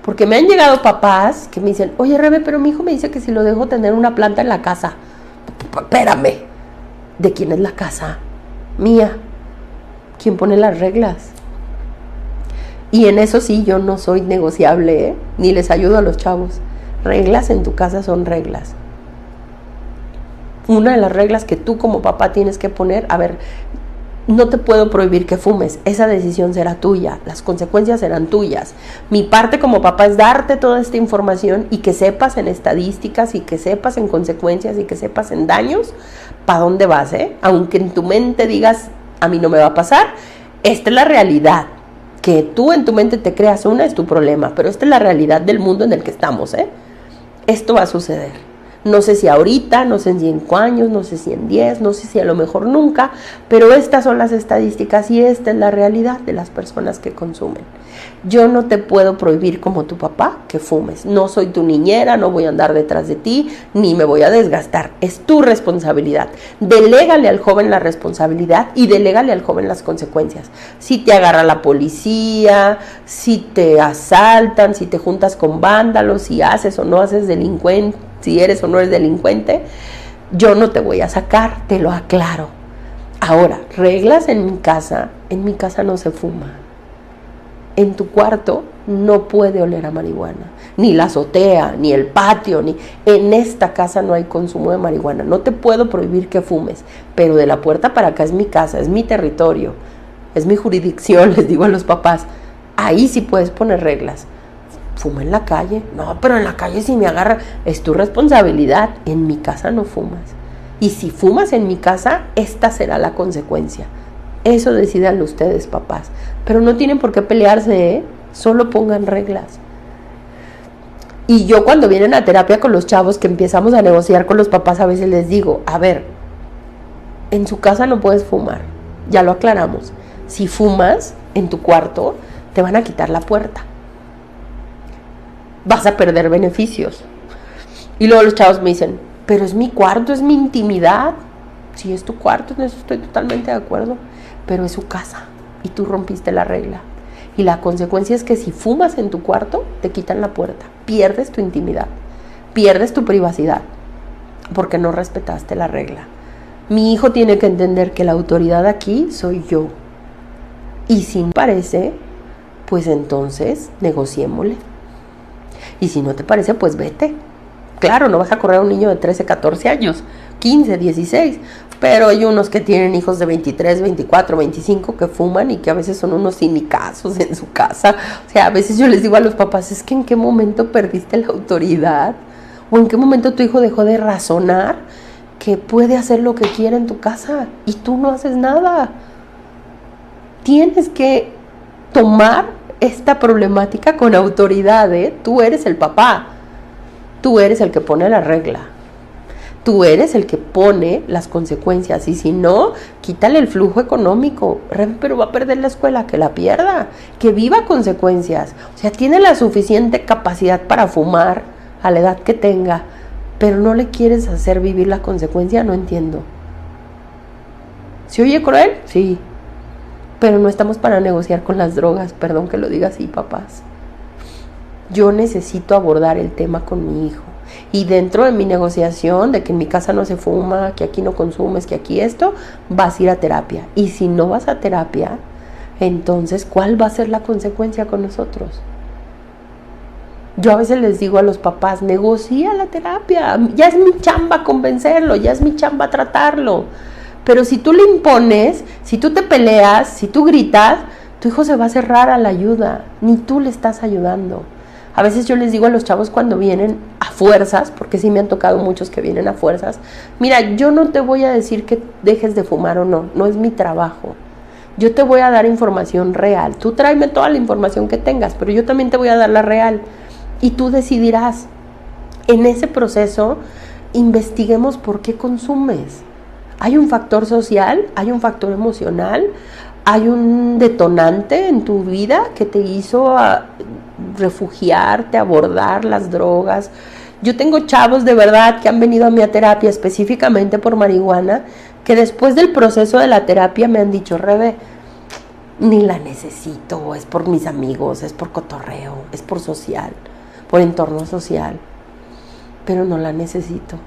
Porque me han llegado papás que me dicen, oye, Rebe, pero mi hijo me dice que si lo dejo tener una planta en la casa. Espérame, ¿de quién es la casa? Mía. ¿Quién pone las reglas? Y en eso sí, yo no soy negociable, ni les ayudo a los chavos. Reglas en tu casa son reglas. Una de las reglas que tú como papá tienes que poner, a ver, no te puedo prohibir que fumes, esa decisión será tuya, las consecuencias serán tuyas. Mi parte como papá es darte toda esta información y que sepas en estadísticas y que sepas en consecuencias y que sepas en daños para dónde vas, aunque en tu mente digas, a mí no me va a pasar, esta es la realidad. Que tú en tu mente te creas una es tu problema, pero esta es la realidad del mundo en el que estamos, Esto va a suceder. No sé si ahorita, no sé si en 5 años, no sé si en 10, no sé si a lo mejor nunca, pero estas son las estadísticas y esta es la realidad de las personas que consumen. Yo no te puedo prohibir como tu papá que fumes. No soy tu niñera, no voy a andar detrás de ti, ni me voy a desgastar. Es tu responsabilidad. Delégale al joven la responsabilidad y delégale al joven las consecuencias. Si te agarra la policía, si te asaltan, si te juntas con vándalos, si haces o no haces delincuente, si eres o no eres delincuente, yo no te voy a sacar, te lo aclaro. Ahora, reglas en mi casa no se fuma. En tu cuarto no puede oler a marihuana. Ni la azotea, ni el patio, ni en esta casa no hay consumo de marihuana. No te puedo prohibir que fumes, pero de la puerta para acá es mi casa, es mi territorio, es mi jurisdicción, les digo a los papás. Ahí sí puedes poner reglas. Fuma en la calle. No, pero en la calle si me agarra, es tu responsabilidad. En mi casa no fumas. Y si fumas en mi casa, esta será la consecuencia. Eso decidan ustedes, papás. Pero no tienen por qué pelearse, ¿eh? Solo pongan reglas. Y yo cuando vienen a terapia con los chavos, que empezamos a negociar con los papás, a veces les digo, a ver, en su casa no puedes fumar. Ya lo aclaramos. Si fumas en tu cuarto, te van a quitar la puerta. Vas a perder beneficios. Y luego los chavos me dicen, pero es mi cuarto, es mi intimidad. Si es tu cuarto, en eso estoy totalmente de acuerdo, pero es su casa y tú rompiste la regla. Y la consecuencia es que si fumas en tu cuarto, te quitan la puerta, pierdes tu intimidad, pierdes tu privacidad, porque no respetaste la regla. Mi hijo tiene que entender que la autoridad aquí soy yo. Y si no parece, pues entonces negociémosle. Y si no te parece, pues vete. Claro, no vas a correr a un niño de 13, 14 años, 15, 16, pero hay unos que tienen hijos de 23, 24, 25 que fuman y que a veces son unos cinicazos en su casa. O sea, a veces yo les digo a los papás, es que ¿en qué momento perdiste la autoridad? ¿O en qué momento tu hijo dejó de razonar que puede hacer lo que quiera en tu casa y tú no haces nada? Tienes que tomar esta problemática con autoridad, ¿eh? Tú eres el papá. Tú eres el que pone la regla. Tú eres el que pone las consecuencias. Y si no, quítale el flujo económico. Pero va a perder la escuela, que la pierda. Que viva consecuencias. O sea, tiene la suficiente capacidad para fumar a la edad que tenga. Pero no le quieres hacer vivir la consecuencia, no entiendo. ¿Se oye cruel? Sí. Pero no estamos para negociar con las drogas. Perdón que lo diga así, papás. Yo necesito abordar el tema con mi hijo. Y dentro de mi negociación de que en mi casa no se fuma, que aquí no consumes, que aquí esto, vas a ir a terapia. Y si no vas a terapia, entonces, ¿cuál va a ser la consecuencia con nosotros? Yo a veces les digo a los papás, negocia la terapia. Ya es mi chamba convencerlo, ya es mi chamba tratarlo. Pero si tú le impones, si tú te peleas, si tú gritas, tu hijo se va a cerrar a la ayuda. Ni tú le estás ayudando. A veces yo les digo a los chavos cuando vienen a fuerzas, porque sí me han tocado muchos que vienen a fuerzas, mira, yo no te voy a decir que dejes de fumar o no, no es mi trabajo. Yo te voy a dar información real. Tú tráeme toda la información que tengas, pero yo también te voy a dar la real. Y tú decidirás. En ese proceso, investiguemos por qué consumes. Hay un factor social, hay un factor emocional, hay un detonante en tu vida que te hizo refugiarte, abordar las drogas. Yo tengo chavos de verdad que han venido a mi terapia específicamente por marihuana, que después del proceso de la terapia me han dicho, Rebe, ni la necesito, es por mis amigos, es por cotorreo, es por social, por entorno social, pero no la necesito.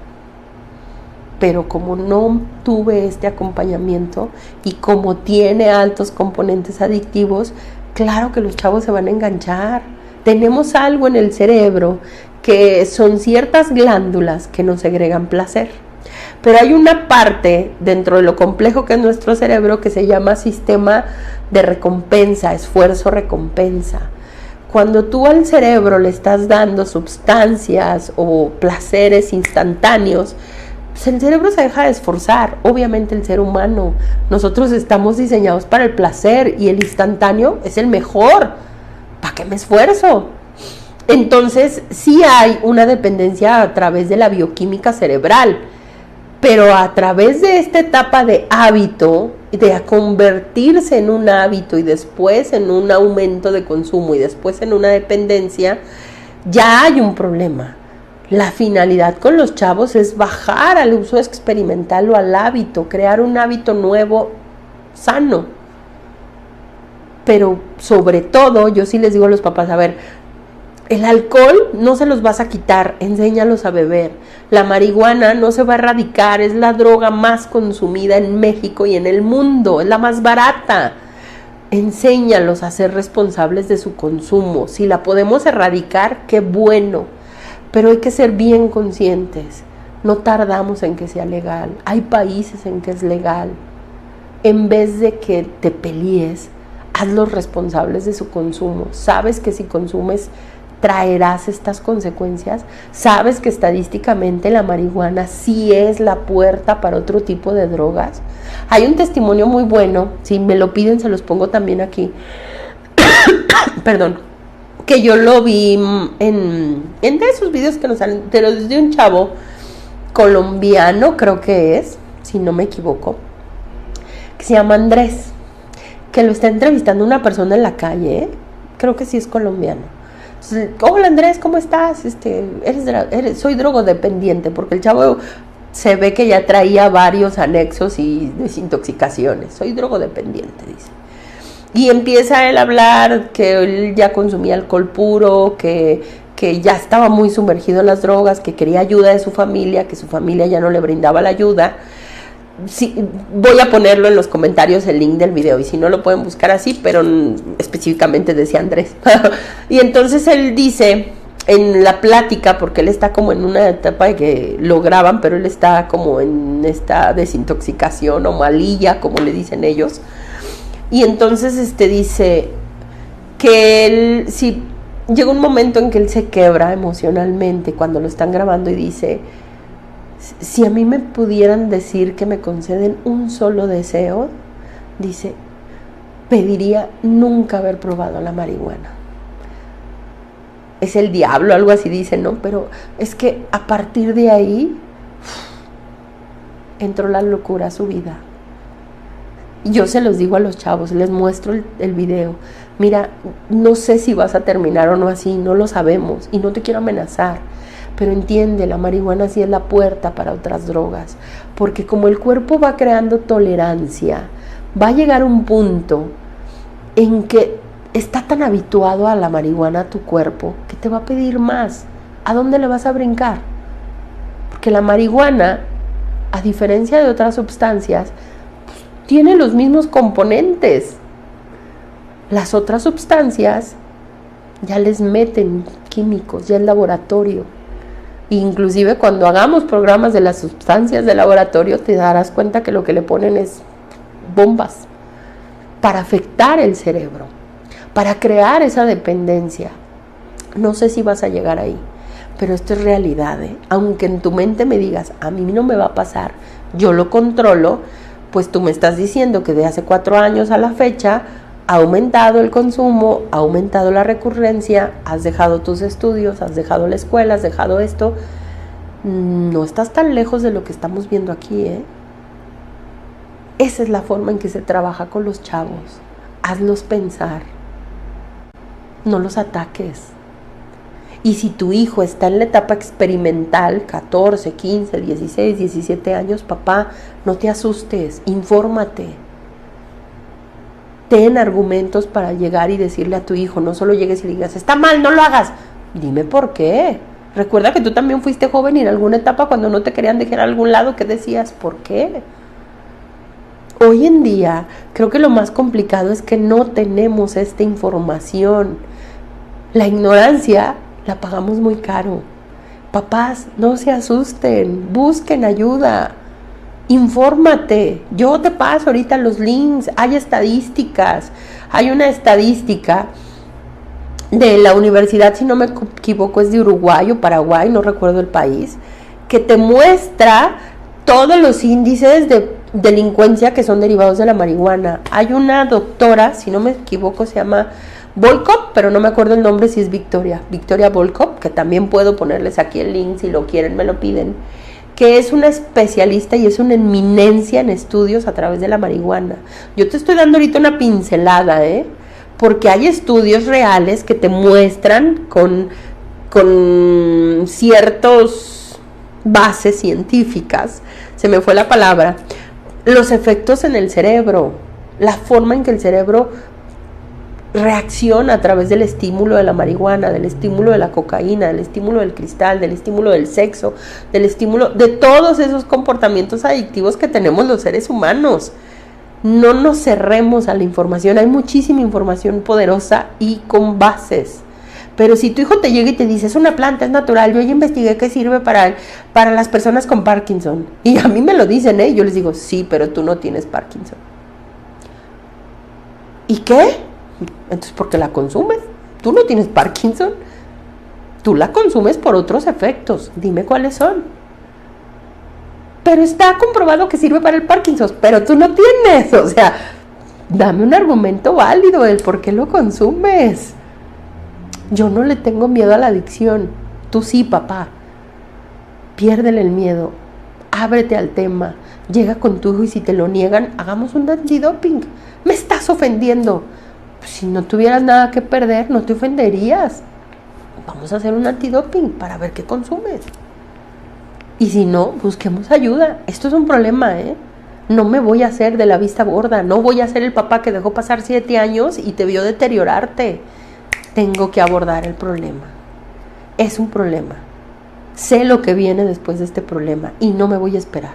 Pero como no tuve este acompañamiento y como tiene altos componentes adictivos, claro que los chavos se van a enganchar. Tenemos algo en el cerebro que son ciertas glándulas que nos segregan placer. Pero hay una parte dentro de lo complejo que es nuestro cerebro que se llama sistema de recompensa, esfuerzo-recompensa. Cuando tú al cerebro le estás dando sustancias o placeres instantáneos, pues el cerebro se deja de esforzar. Obviamente el ser humano, nosotros estamos diseñados para el placer y el instantáneo es el mejor. ¿Para qué me esfuerzo? Entonces sí hay una dependencia a través de la bioquímica cerebral, pero a través de esta etapa de hábito, de convertirse en un hábito y después en un aumento de consumo y después en una dependencia, ya hay un problema. La finalidad con los chavos es bajar al uso experimental o al hábito, crear un hábito nuevo, sano. Pero sobre todo, yo sí les digo a los papás, a ver, el alcohol no se los vas a quitar, enséñalos a beber. La marihuana no se va a erradicar, es la droga más consumida en México y en el mundo, es la más barata. Enséñalos a ser responsables de su consumo. Si la podemos erradicar, qué bueno, pero hay que ser bien conscientes. No tardamos en que sea legal. Hay países en que es legal. En vez de que te pelees, hazlos responsables de su consumo. Sabes que si consumes traerás estas consecuencias. Sabes que estadísticamente la marihuana sí es la puerta para otro tipo de drogas. Hay un testimonio muy bueno, si me lo piden se los pongo también aquí, perdón, que yo lo vi en de esos videos que nos salen, pero desde un chavo colombiano, creo que es, si no me equivoco, que se llama Andrés, que lo está entrevistando una persona en la calle, creo que sí es colombiano. Entonces, hola Andrés, ¿cómo estás? Soy drogodependiente, porque el chavo se ve que ya traía varios anexos y desintoxicaciones. Soy drogodependiente, dice. Y empieza él a hablar que él ya consumía alcohol puro, que ya estaba muy sumergido en las drogas, que quería ayuda de su familia, que su familia ya no le brindaba la ayuda. Sí, voy a ponerlo en los comentarios el link del video y si no lo pueden buscar así, pero específicamente decía Andrés. Y entonces él dice en la plática, porque él está como en una etapa de que lo graban, pero él está como en esta desintoxicación o malilla, como le dicen ellos. Y entonces dice que él, si llega un momento en que él se quebra emocionalmente cuando lo están grabando y dice: si a mí me pudieran decir que me conceden un solo deseo, dice, pediría nunca haber probado la marihuana. Es el diablo, algo así dice, ¿no? Pero es que a partir de ahí entró la locura a su vida. Yo se los digo a los chavos, les muestro el video. Mira, no sé si vas a terminar o no así, no lo sabemos y no te quiero amenazar. Pero entiende, la marihuana sí es la puerta para otras drogas, porque como el cuerpo va creando tolerancia, va a llegar un punto en que está tan habituado a la marihuana tu cuerpo que te va a pedir más. ¿A dónde le vas a brincar? Porque la marihuana, a diferencia de otras sustancias, tiene los mismos componentes. Las otras sustancias ya les meten químicos, ya es laboratorio. Inclusive cuando hagamos programas de las sustancias de laboratorio te darás cuenta que lo que le ponen es bombas para afectar el cerebro, para crear esa dependencia. No sé si vas a llegar ahí, pero esto es realidad, ¿eh? Aunque en tu mente me digas, a mí no me va a pasar, yo lo controlo, pues tú me estás diciendo que de hace 4 años a la fecha ha aumentado el consumo, ha aumentado la recurrencia, has dejado tus estudios, has dejado la escuela, has dejado esto. No estás tan lejos de lo que estamos viendo aquí, ¿eh? Esa es la forma en que se trabaja con los chavos. Hazlos pensar. No los ataques. Y si tu hijo está en la etapa experimental, 14, 15, 16, 17 años, papá, no te asustes, infórmate. Ten argumentos para llegar y decirle a tu hijo, no solo llegues y le digas, está mal, no lo hagas. Dime por qué. Recuerda que tú también fuiste joven y en alguna etapa cuando no te querían dejar a algún lado, ¿qué decías? ¿Por qué? Hoy en día creo que lo más complicado es que no tenemos esta información. La ignorancia la pagamos muy caro. Papás, no se asusten, busquen ayuda. Infórmate, yo te paso ahorita los links, hay estadísticas, hay una estadística de la universidad, si no me equivoco es de Uruguay o Paraguay, no recuerdo el país, que te muestra todos los índices de delincuencia que son derivados de la marihuana. Hay una doctora, si no me equivoco se llama Volkov, pero no me acuerdo el nombre si es Victoria Volkov, que también puedo ponerles aquí el link si lo quieren, me lo piden, que es una especialista y es una eminencia en estudios a través de la marihuana. Yo te estoy dando ahorita una pincelada, porque hay estudios reales que te muestran con ciertas bases científicas, se me fue la palabra, los efectos en el cerebro, la forma en que el cerebro reacciona a través del estímulo de la marihuana, del estímulo de la cocaína, del estímulo del cristal, del estímulo del sexo, del estímulo de todos esos comportamientos adictivos que tenemos los seres humanos. No nos cerremos a la información. Hay muchísima información poderosa y con bases. Pero si tu hijo te llega y te dice, es una planta, es natural, yo ya investigué que sirve para las personas con Parkinson. Y a mí me lo dicen, yo les digo, sí, pero tú no tienes Parkinson. ¿Y qué? Entonces, ¿por qué la consumes? Tú no tienes Parkinson. Tú la consumes por otros efectos. Dime cuáles son. Pero está comprobado que sirve para el Parkinson, pero tú no tienes. O sea, dame un argumento válido del por qué lo consumes. Yo no le tengo miedo a la adicción. Tú sí, papá. Piérdele el miedo. Ábrete al tema. Llega con tu hijo y si te lo niegan, hagamos un antidoping. Me estás ofendiendo. Pues si no tuvieras nada que perder, no te ofenderías. Vamos a hacer un antidoping para ver qué consumes. Y si no, busquemos ayuda. Esto es un problema, No me voy a hacer de la vista gorda. No voy a ser el papá que dejó pasar 7 años y te vio deteriorarte. Tengo que abordar el problema. Es un problema. Sé lo que viene después de este problema y no me voy a esperar.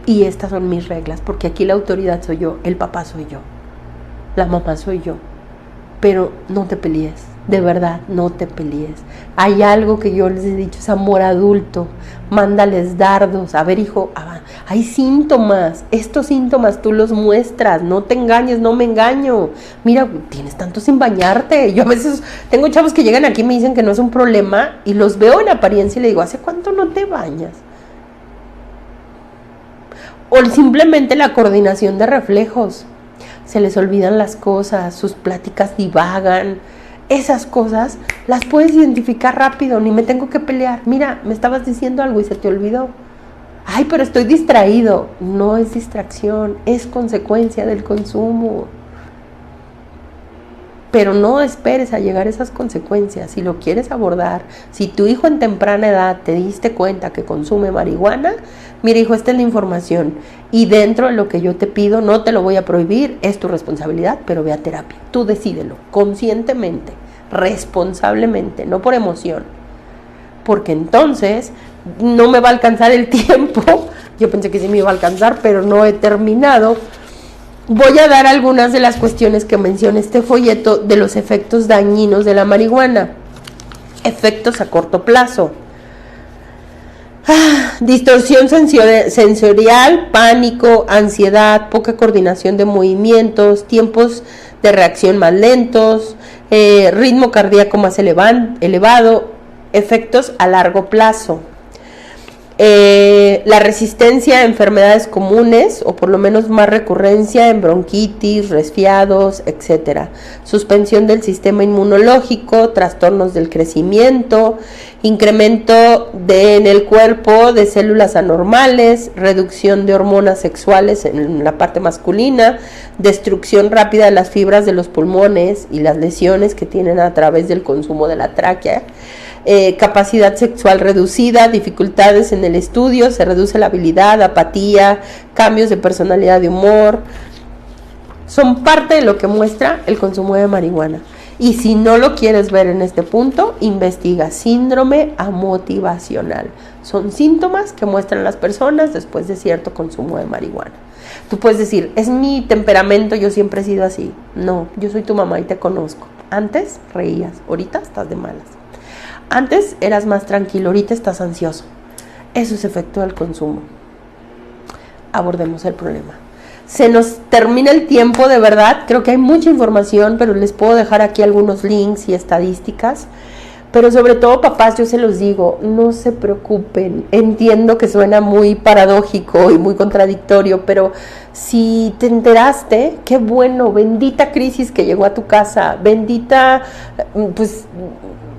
Y estas son mis reglas, porque aquí la autoridad soy yo, el papá soy yo, la mamá soy yo. Pero no te pelees, de verdad, no te pelees. Hay algo que yo les he dicho, es amor adulto. Mándales dardos. A ver, hijo, hay síntomas. Estos síntomas tú los muestras. No te engañes, no me engaño. Mira, tienes tanto sin bañarte. Yo a veces tengo chavos que llegan aquí y me dicen que no es un problema y los veo en apariencia y le digo, ¿hace cuánto no te bañas? O simplemente la coordinación de reflejos. Se les olvidan las cosas, sus pláticas divagan. Esas cosas las puedes identificar rápido, ni me tengo que pelear. Mira, me estabas diciendo algo y se te olvidó. Ay, pero estoy distraído. No es distracción, es consecuencia del consumo. Pero no esperes a llegar a esas consecuencias. Si lo quieres abordar, si tu hijo en temprana edad te diste cuenta que consume marihuana, mira, hijo, esta es la información. Y dentro de lo que yo te pido, no te lo voy a prohibir, es tu responsabilidad, pero ve a terapia. Tú decídelo, conscientemente, responsablemente, no por emoción. Porque entonces no me va a alcanzar el tiempo. Yo pensé que sí me iba a alcanzar, pero no he terminado. Voy a dar algunas de las cuestiones que menciona este folleto de los efectos dañinos de la marihuana. Efectos a corto plazo. Distorsión sensorial, pánico, ansiedad, poca coordinación de movimientos, tiempos de reacción más lentos, ritmo cardíaco más elevado, efectos a largo plazo. La resistencia a enfermedades comunes o por lo menos más recurrencia en bronquitis, resfriados, etc. Suspensión del sistema inmunológico, trastornos del crecimiento, incremento en el cuerpo de células anormales, reducción de hormonas sexuales en la parte masculina, destrucción rápida de las fibras de los pulmones y las lesiones que tienen a través del consumo de la tráquea. Capacidad sexual reducida, dificultades en el estudio, se reduce la habilidad, apatía, cambios de personalidad, de humor. Son parte de lo que muestra el consumo de marihuana. Y si no lo quieres ver en este punto, investiga síndrome amotivacional. Son síntomas que muestran las personas después de cierto consumo de marihuana. Tú puedes decir, es mi temperamento, yo siempre he sido así. No, yo soy tu mamá y te conozco. Antes reías, ahorita estás de malas. Antes eras más tranquilo, ahorita estás ansioso. Eso es efecto del consumo. Abordemos el problema. Se nos termina el tiempo, de verdad. Creo que hay mucha información, pero les puedo dejar aquí algunos links y estadísticas. Pero sobre todo, papás, yo se los digo, no se preocupen. Entiendo que suena muy paradójico y muy contradictorio, pero si te enteraste, qué bueno, bendita crisis que llegó a tu casa, bendita,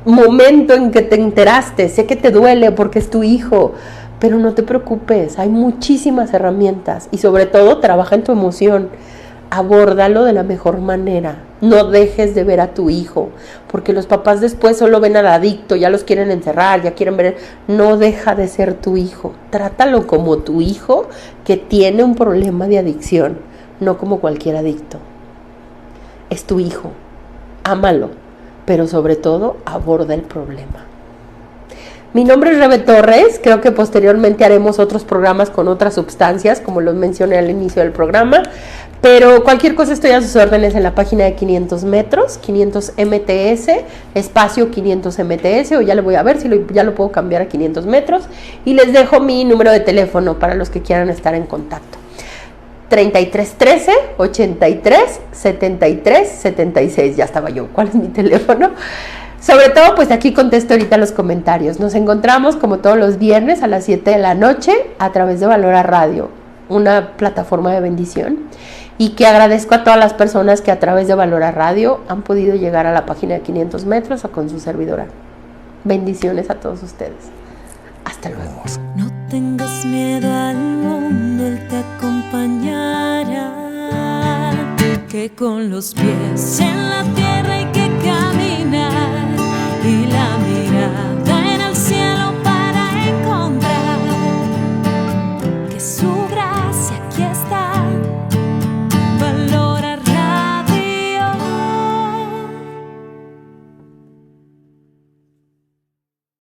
momento en que te enteraste. Sé que te duele porque es tu hijo, pero no te preocupes, hay muchísimas herramientas y sobre todo trabaja en tu emoción. Abórdalo de la mejor manera. No dejes de ver a tu hijo, porque los papás después solo ven al adicto, ya los quieren encerrar, ya quieren ver. No deja de ser tu hijo. Trátalo como tu hijo que tiene un problema de adicción, no como cualquier adicto. Es tu hijo. Ámalo, pero sobre todo aborda el problema. Mi nombre es Rebe Torres, creo que posteriormente haremos otros programas con otras sustancias, como los mencioné al inicio del programa, pero cualquier cosa estoy a sus órdenes en la página de 500 metros, 500 MTS, espacio 500 MTS, o ya le voy a ver si ya lo puedo cambiar a 500 metros, y les dejo mi número de teléfono para los que quieran estar en contacto. 3313 83 73 76, ya estaba yo, ¿cuál es mi teléfono? Sobre todo, pues aquí contesto ahorita los comentarios. Nos encontramos como todos los viernes a las 7 de la noche a través de Valora Radio, una plataforma de bendición, y que agradezco a todas las personas que a través de Valora Radio han podido llegar a la página de 500 metros o con su servidora. Bendiciones a todos ustedes. Hasta luego. No tengas miedo al mundo, Él te acompañará, que con los pies en la tierra